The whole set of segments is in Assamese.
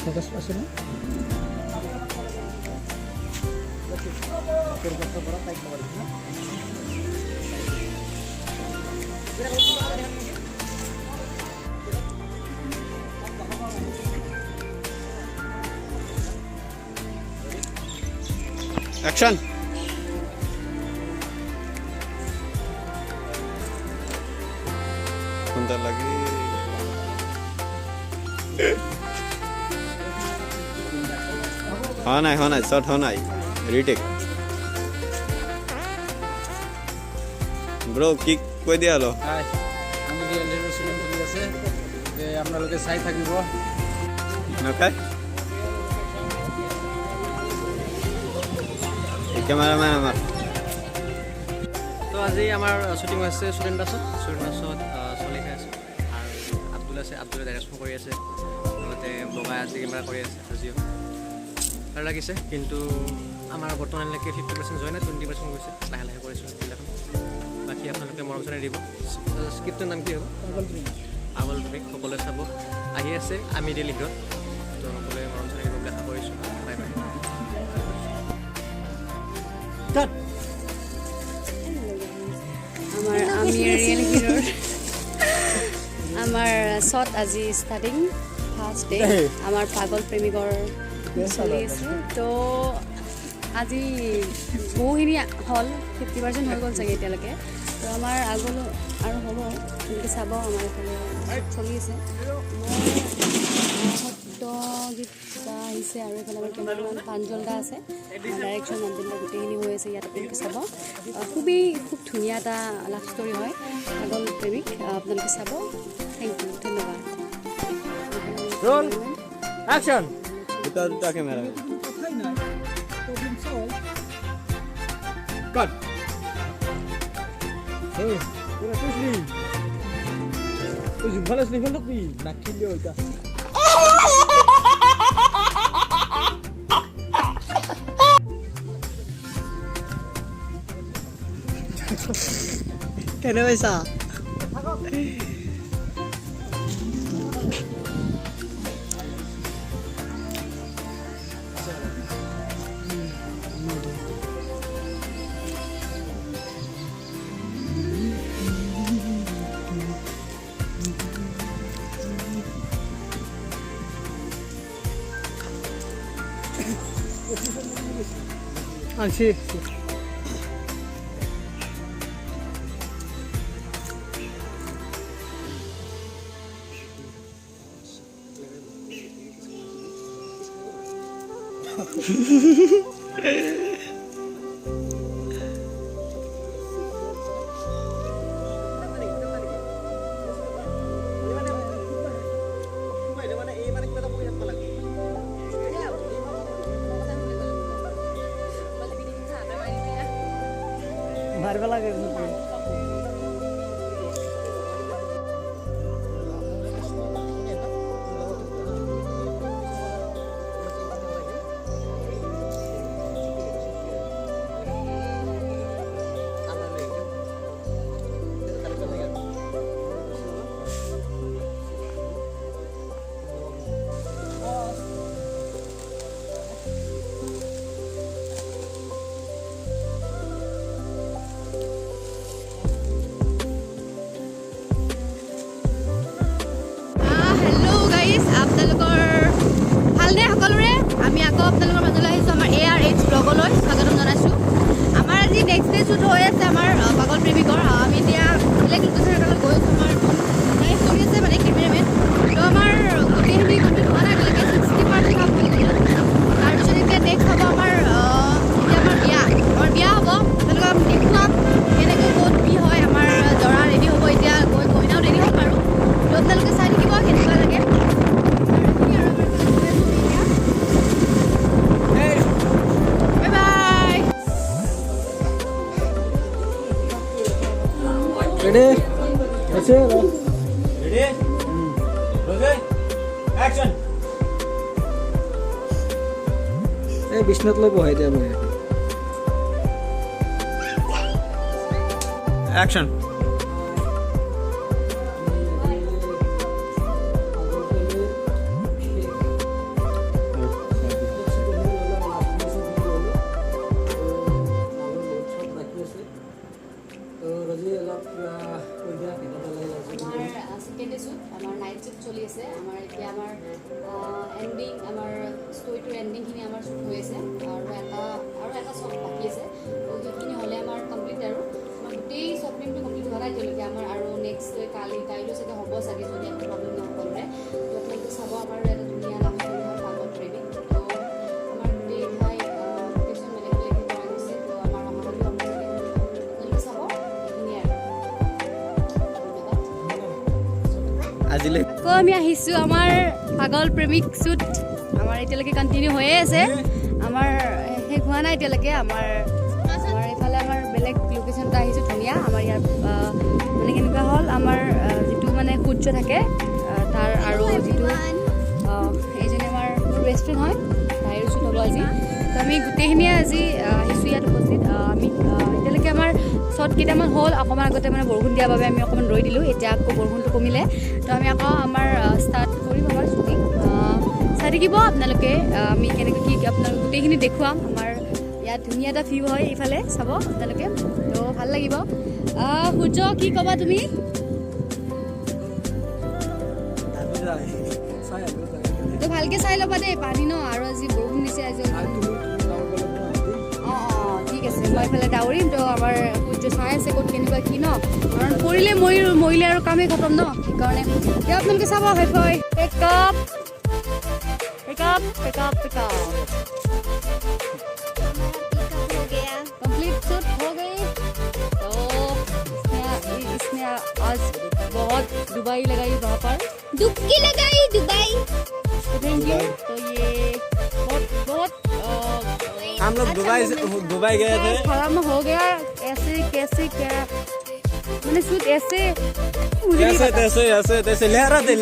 ফোকাস আছে না অ্যাকশন সুন্দর লাগে হয় নাই শর্ট হয় নাই রিটেক ব্রো কি কই দিয়া হলো হাই আমি যে লেরো সিলেন ঠিক আছে যে আপনাদের চাই থাকিব ওকে ক্যামেরাম্যান আমার তো আজি আমাৰ শ্বুটিং হৈছে ষ্টুডেণ্ট বাছত চলি আছে আৰু আব্দুল আছে আব্দুলে ডাইৰেকশ্যন কৰি আছে লগতে বগাই আজি কেমেৰা কৰি আছে আজিও ভাল লাগিছে কিন্তু আমাৰ বৰ্তমানলৈকে 50% যোৱা নাই 20% গৈছে লাহে লাহে কৰিছোঁ ফিল্মখন বাকী আপোনালোকে মৰম চেনেহ দিব স্ক্ৰিপ্টৰ নাম কি হ'ব পাগল প্ৰেমিক সকলোৱে চাব আহি আছে আমি ডেইলি লিখত তো সকলোৱে মৰম চেনেহ দিব বুলি আশা কৰিছোঁ বাই বাই আমি ৰিয়েল হিৰোৰ আমাৰ শট আজি স্টাৰ্টিং ফাৰ্স্ট ডে আমাৰ পাগল প্ৰেমিকৰ চলি আছে তো আজি বহুখিনি হল 50% হৈ গ'ল চাগে এতিয়ালৈকে তো আমাৰ আগলৈ আৰু হ'ব তেনেকৈ চাব আমাৰ এইফালে চলি আছে সত্যজিত দা আহিছে আৰু এইফালে আমাৰ কেমেৰামেন পাঞ্জল দা আছে ডাইৰেকশ্যন আব্দুল্লা গোটেইখিনি হৈ আছে ইয়াত আপোনালোকে চাব খুব ধুনীয়া এটা লাভ ষ্টৰি হয় পাগল প্ৰেমিক আপোনালোকে চাব থেংক ইউ ধন্যবাদ রোল অ্যাকশন দুটা ক্যামেরা কাট এই পুরো তুই তুই ভালো স্লিপ হলো কি না কিলে ওইটা কেন পয়সা আছি মারবে লাগে আমি আকৌ আপোনালোকৰ মাজলৈ আহিছোঁ আমাৰ ARH ব্লগলৈ স্বাগতম জনাইছোঁ আমাৰ আজি নেক্সট ডে শ্বুট হৈ আছে আমাৰ পাগল প্ৰেমিকৰ আমি এতিয়া বেলেগ লোকেশ্যন গৈ আছোঁ আমাৰ চলি আছে মানে কেমেৰামেন তো আমাৰ গোটেইখিনি কমপ্লিট হোৱা নাই এতিয়ালৈকে 60% কাম হৈ গ'ল তাৰপিছত এতিয়া নেক্সট হ'ব আমাৰ বিয়া হ'ব তেনেকুৱা আমি দেখুৱাম কেনেকৈ ক'ত কি হয় আমাৰ দৰা ৰেডি হ'ব এতিয়া গৈ কইনাও ৰেডি হ'ব বাৰু তো আপোনালোকে চাই থাকিব কেনেকুৱা লাগে Ready? That's it. Ready? Rosie? Action! এই বিষ্ণুত লৈ বহাই দিয়া বহাই অ্যাকশন আছে আৰু এটা শ্বট বাকী আছে তো সেইখিনি হ'লে আমাৰ কমপ্লিট আৰু আমাৰ গোটেই শ্বৰ্ট ফিল্মটো কমপ্লিট হোৱা নাই এতিয়ালৈকে আমাৰ আৰু নেক্সট কাইলৈ চাগে হ'ব চাগে যদি একো প্ৰব্লেম নহ'লে তো আপোনালোকে চাব আমাৰ এটা ধুনীয়া নাম হয় পাগল প্ৰেমিক তো আমাৰ গোটেই ঠাই লোকেশ্যন বেলেগ বেলেগ কৰা গৈছে তো আমাৰ অহাকালিও আপোনালোকে চাব এইখিনিয়ে আৰু আজিলৈ আকৌ আমি আহিছোঁ আমাৰ পাগল প্ৰেমিক শ্বুট আমাৰ এতিয়ালৈকে কণ্টিনিউ হৈয়ে আছে আমাৰ শেষ হোৱা নাই এতিয়ালৈকে আমাৰ এইফালে আমাৰ বেলেগ লোকেশ্যন এটা আহিছোঁ ধুনীয়া আমাৰ ইয়াৰ মানে কেনেকুৱা হ'ল আমাৰ যিটো মানে সূৰ্য থাকে তাৰ আৰু যিটো এইজনী আমাৰ ৰেষ্টুৰেণ্ট হয় তাইৰো শ্বুট হ'ব আজি তো আমি গোটেইখিনিয়ে আজি আহিছোঁ ইয়াত উপস্থিত আমি এতিয়ালৈকে আমাৰ শ্বট কেইটামান হ'ল অকণমান আগতে মানে বৰষুণ দিয়াৰ বাবে আমি অকণমান ৰৈ দিলোঁ এতিয়া আকৌ বৰষুণটো কমিলে তো আমি আকৌ আমাৰ ষ্টাৰ্ট কৰিম আমাৰ শ্বুটিং চাই থাকিব আপোনালোকে আমি কেনেকৈ কি আপোনালোকে গোটেইখিনি দেখুৱাম আমাৰ ইয়াত ধুনীয়া এটা ভিউ হয় এইফালে চাব আপোনালোকে তো ভাল লাগিব সূৰ্য কি ক'বা তুমি তো ভালকৈ চাই ল'বা দেই পানী ন আৰু আজি বৰষুণ দিছে আজি অঁ ঠিক আছে মই এইফালে ডাউৰিম তো আমাৰ সূৰ্য চাই আছে ক'ত কেনেকুৱা কি ন কাৰণ পৰিলে মৰিলে আৰু কামেই খতম ন সেইকাৰণে এতিয়া আপোনালোকে চাব হয় পেকআপ कंप्लीट शूट हो गई तो इसने आज बहुत दुबई लगाई वहाँ पर डुबकी लगाई दुबई थैंक यू तो ये बहुत हम लोग दुबई गए थे खराब हो गया ऐसे कैसे क्या मैंने शूट ऐसे तैसे लहरा दे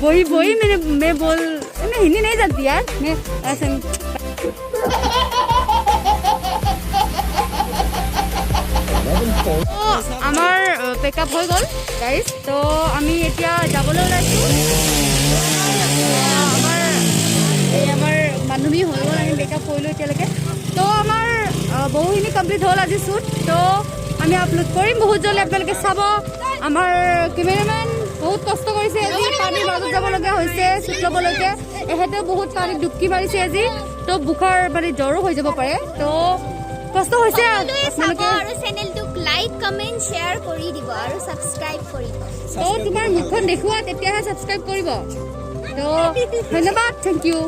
वही मैं हिंदी नहीं जानती यार मैं ऐसे আমাৰ পেকআপ হৈ গ'ল গাইজ তো আমি এতিয়া যাবলৈ ওলাইছোঁ আমাৰ বান্ধৱী হৈ গ'ল আমি পেকআপ কৰিলোঁ এতিয়ালৈকে তো আমাৰ বহুখিনি কমপ্লিট হ'ল আজি শ্বুট তো আমি আপলোড কৰিম বহুত জলদি আপোনালোকে চাব আমাৰ কেমেৰামেন বহুত কষ্ট কৰিছে আজি পানীৰ মাজত যাবলগীয়া হৈছে শ্বুট ল'বলৈকে এহেঁতেও বহুত পানীত ডুবকি মাৰিছে আজি তো বুখাৰ মানে জ্বৰো হৈ যাব পাৰে তো কষ্ট হৈছে আপোনালোকে আৰু চেনেলটোক লাইক কমেন্ট শ্বেয়াৰ কৰি দিব আৰু সাবস্ক্ৰাইব কৰিব তো তোমাৰ মুখখন দেখুওৱা তেতিয়াহে সাবস্ক্ৰাইব কৰিব তো ধন্যবাদ থেংক ইউ